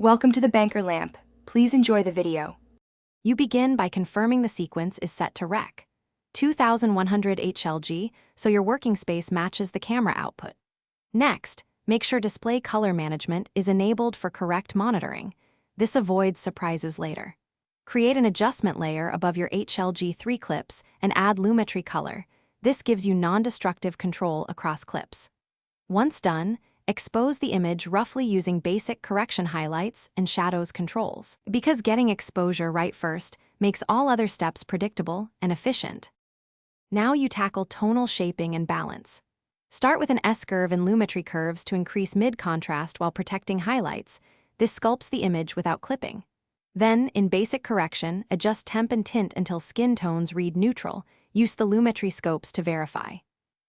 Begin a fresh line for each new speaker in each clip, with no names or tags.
Welcome to the Banker Lamp. Please enjoy the video.
You begin by confirming the sequence is set to Rec. 2100 Hlg, so your working space matches the camera output. Next, make sure Display Color Management is enabled for correct monitoring. This avoids surprises later. Create an adjustment layer above your Hlg3 clips and add Lumetri color. This gives you non-destructive control across clips. Once done, expose the image roughly using basic correction highlights and shadows controls, because getting exposure right first makes all other steps predictable and efficient. Now you tackle tonal shaping and balance. Start with an S-curve and Lumetri curves to increase mid-contrast while protecting highlights. This sculpts the image without clipping. Then, in basic correction, adjust temp and tint until skin tones read neutral. Use the Lumetri scopes to verify.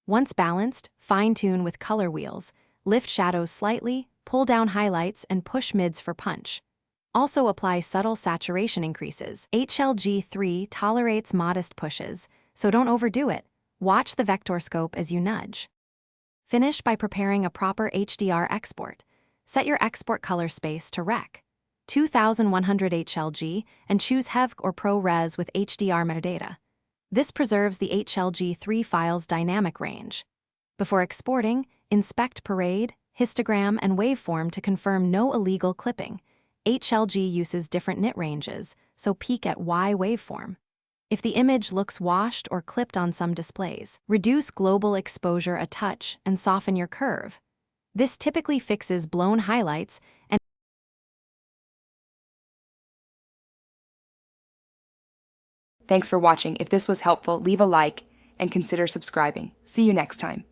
Once balanced, fine-tune with color wheels. Lift shadows slightly, pull down highlights, and push mids for punch. Also apply subtle saturation increases. Hlg3 tolerates modest pushes, so don't overdo it. Watch the vector scope as you nudge. Finish by preparing a proper HDR export. Set your export color space to Rec. 2100 Hlg and choose Hlg or ProRes with HDR metadata. This preserves the Hlg3 file's dynamic range. Before exporting, inspect parade, histogram, and waveform to confirm no illegal clipping. Hlg uses different nit ranges, so peek at Y waveform. If the image looks washed or clipped on some displays, reduce global exposure a touch and soften your curve. This typically fixes blown highlights and
Thanks for watching. If this was helpful, leave a like and consider subscribing. See you next time.